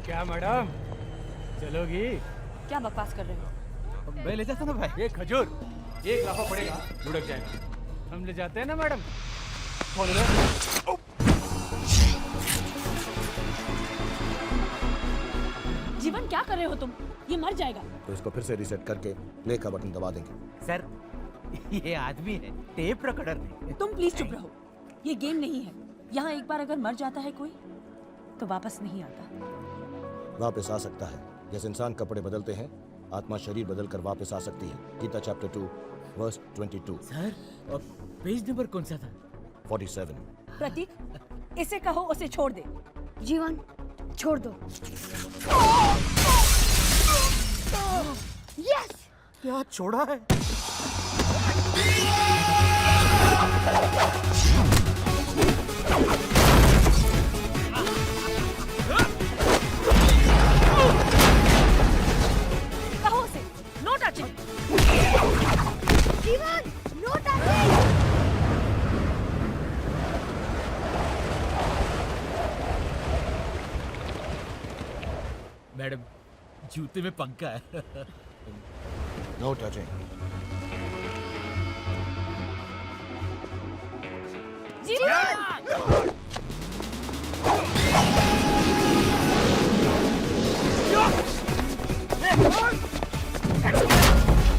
क्या मैडम, चलोगी? क्या बकवास कर रहे हो? मैं ले जाता ना भाई। एक खजूर 1 लाखों पड़ेगा, लुढ़क जाएगा। हम ले जाते हैं ना मैडम। कौन है? जीवन क्या कर रहे हो तुम? ये मर जाएगा। तो इसको फिर से रीसेट करके प्ले का बटन दबा देंगे। सर, ये आदमी है, टेप रिकॉर्डर नहीं। तुम प्लीज चुप रहो। ये गेम नहीं है। यहाँ एक बार अगर मर जाता है कोई तो वापस नहीं आता। वापस आ सकता है। जैसे इंसान कपड़े बदलते हैं, आत्मा शरीर बदलकर वापस आ सकती है। Gita chapter 2 verse 22। Sir, page number कौन सा था? 47। प्रतीक, इसे कहो उसे छोड़ दे। जीवन छोड़ दो। यस! क्या छोड़ा है? कहो उसे no touching. Jeevan no touching. Madam, जूते में पंखा है। No touching. Jeevan!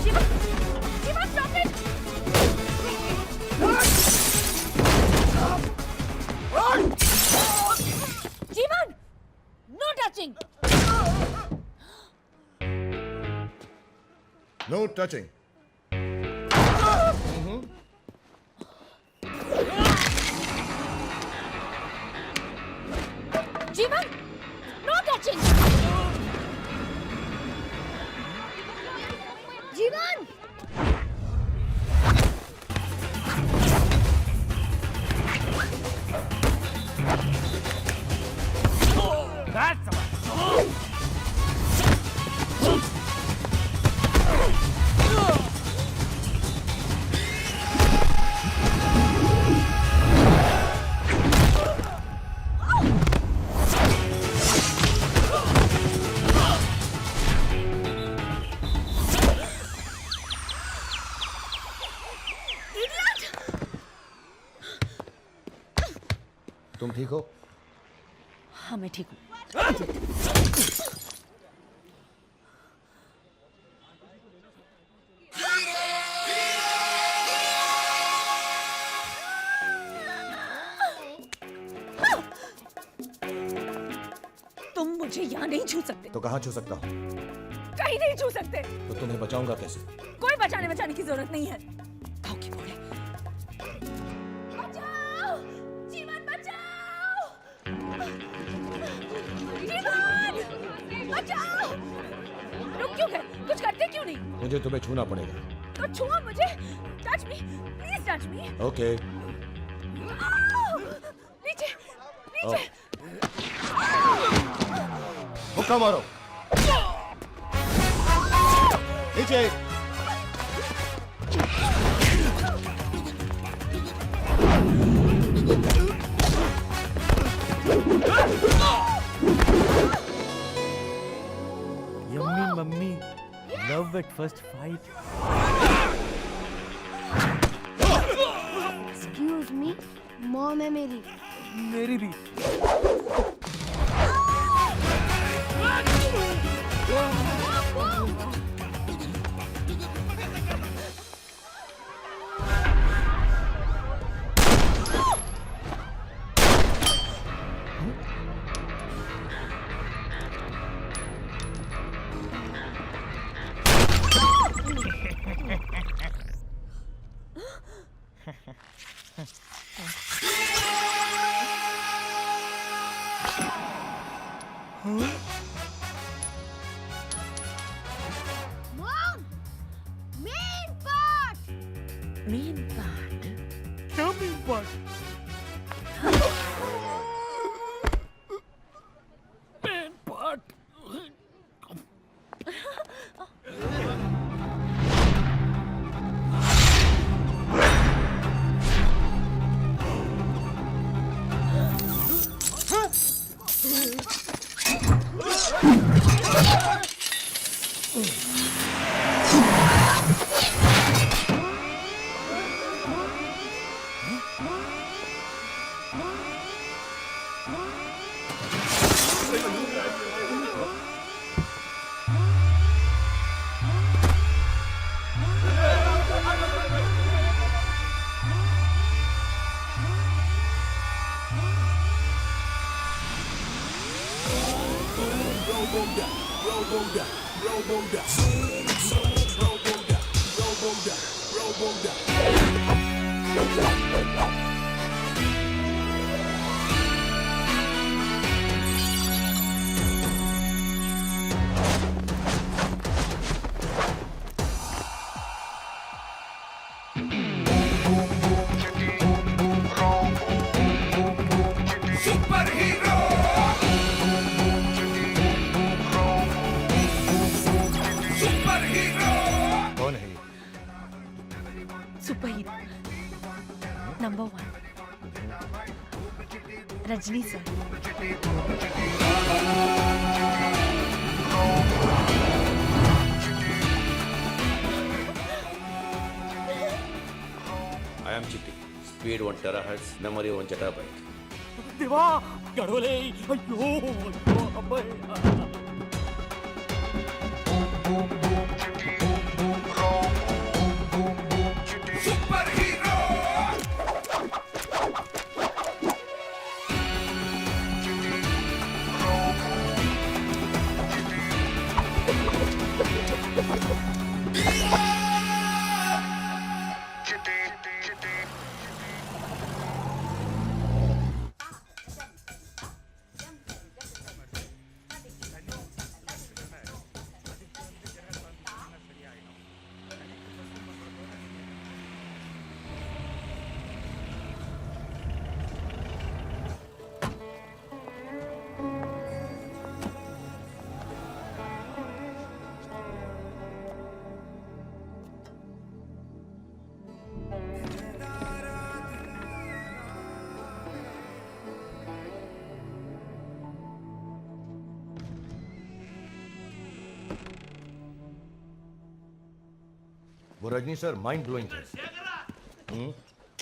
Jeevan! Jeevan, stop it! Jeevan! No touching! No touching. Jeevan! No touching! जीवन! तुम ठीक हो? हाँ, मैं ठीक हूँ। तुम मुझे यहाँ नहीं छू सकते। तो कहाँ छू सकता हूँ? कहीं नहीं छू सकते। तो तुम्हें बचाऊंगा कैसे? कोई बचाने की जरूरत नहीं है। खाओ की बोले। बचाओ! जीवन बचाओ! जीवन! बचाओ! रुक क्यों गए? कुछ करते क्यों नहीं? मुझे तुम्हें छूना पड़ेगा। तो छुओ मुझे। Touch me, please touch me. Okay. नीचे, नीचे। मुक्का मारो। नीचे। Yummy mummy, love at first fight. Excuse me, mom है मेरी। मेरी भी। Mom, main part. Main part. क्या मेन पार्ट? Main part. कौन है ये? Super hero number 1 Rajni sir. I am Chitti. Speed 1 terahertz, memory 1 zettabyte. దేవా గడవలే అయ్యో అయ్యో అబ్బాయి वो रजनी सर माइंड ब्लोइंग थे।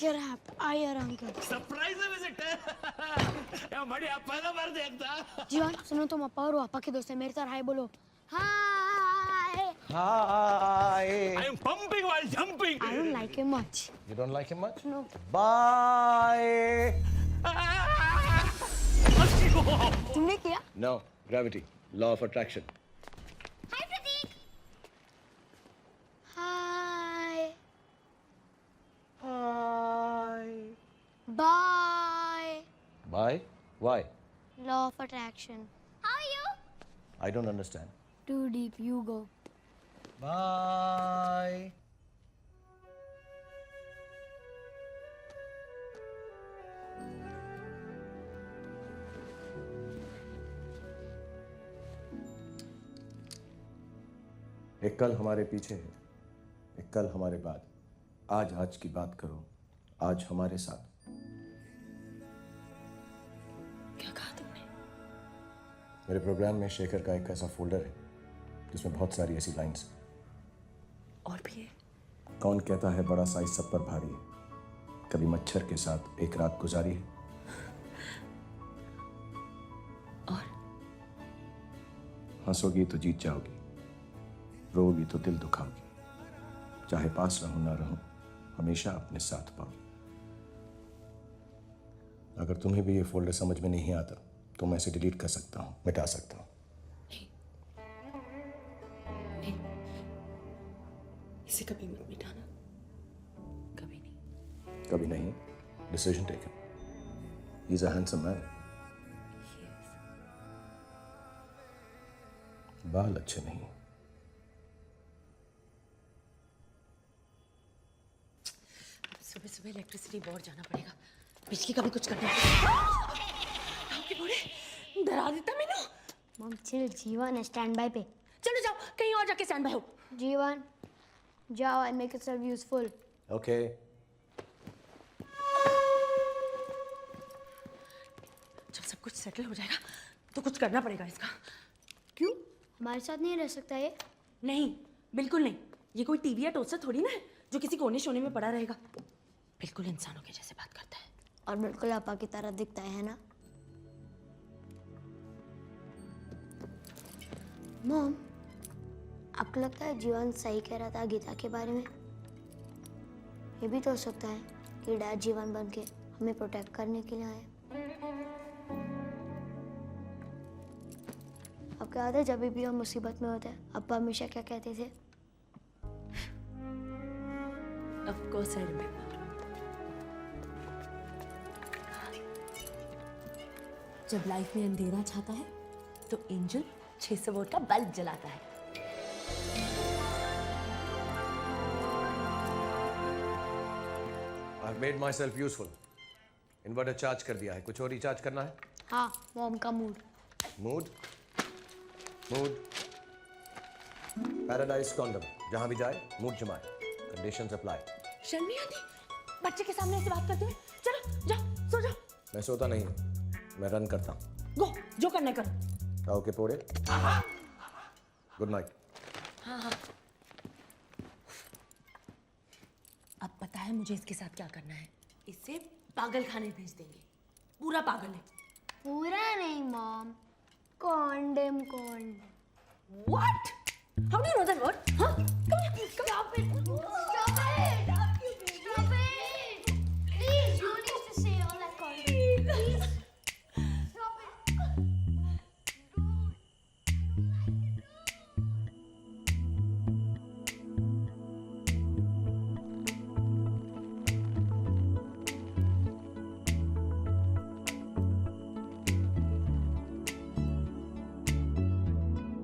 Get up. I hear uncle. Surprise visit है मड़ी आप पहला बार देखता जीवन सुनो तुम अप्पा और पापा के दोस्त हैं मेरे साथ हाय बोलो हाय Hi. I am pumping while jumping I don't like him much. You don't like him much? No. Bye. तुमने किया? No. Gravity. Law of attraction. Hi Pratik. Hi. Hi. Bye. Bye? Why? Law of attraction. How are you? I don't understand. Too deep. You go. Bye. एक कल हमारे पीछे है, एक कल हमारे बाद। आज की बात करो, आज हमारे साथ। क्या कहा तुमने? मेरे प्रोग्राम में शेखर का एक ऐसा फोल्डर है जिसमें बहुत सारी ऐसी लाइंस हैं। और भी है? कौन कहता है बड़ा साइज सब पर भारी है, कभी मच्छर के साथ एक रात गुजारी है। और हंसोगी तो जीत जाओगी, रोगी तो दिल दुखाओगी, चाहे पास रहूं ना रहूं हमेशा अपने साथ पाओ। अगर तुम्हें भी ये फोल्डर समझ में नहीं आता तो मैं इसे डिलीट कर सकता हूं, मिटा सकता हूं। नहीं, इसे कभी मत मिटाना, कभी नहीं। कभी नहीं। Decision taken. He is a handsome man. बाल अच्छे नहीं। सुबह सुबह इलेक्ट्रिसिटी बोर्ड जाना पड़ेगा, बिजली का भी कुछ करना पड़ेगा। डरा देता मैंने। मम चिल जीवन है स्टैंड बाय पे। चलो जाओ कहीं और जाके स्टैंड बाय हो। जीवन जाओ and make yourself useful. Okay. जब सब कुछ सेटल हो जाएगा तो कुछ करना पड़ेगा इसका। क्यों? हमारे साथ नहीं रह सकता ये? नहीं, बिल्कुल नहीं। ये कोई टीवी या टोस्टर थोड़ी ना है जो किसी कोने शोने में पड़ा रहेगा। बिल्कुल इंसानों के जैसे बात करता है और बिल्कुल आपा की तरह दिखता है ना? मॉम, आपको लगता है जीवन सही कह रहा था गीता के बारे में? ये भी तो हो सकता है कि डैड जीवन बन के हमें प्रोटेक्ट करने के लिए आए। आपको याद है जब भी हम मुसीबत में होते हैं अब्बा हमेशा क्या कहते थे? Of course I remember. जब लाइफ में अंधेरा छाता है तो एंजल 600 वोल्ट का बल्ब जलाता है। I've made myself useful. Inverter charge कर दिया है, कुछ और रिचार्ज करना है? हाँ, मॉम का मूड। मूड पैराडाइज कॉन्डम, जहां भी जाए मूड जमाए, कंडीशंस अप्लाई। शर्म नहीं आती बच्चे के सामने ऐसे बात करते हुए? चलो जाओ सो जाओ। मैं सोता नहीं, मैं रन करता हूँ। गो जो करना करो। आओ के पोड़े। Good night. हाँ। अब पता है मुझे इसके साथ क्या करना है। इसे पागल खाने भेज देंगे। पूरा पागल है। पूरा नहीं mom, condom. What? How do you know that word? Huh? Come here. Stop it!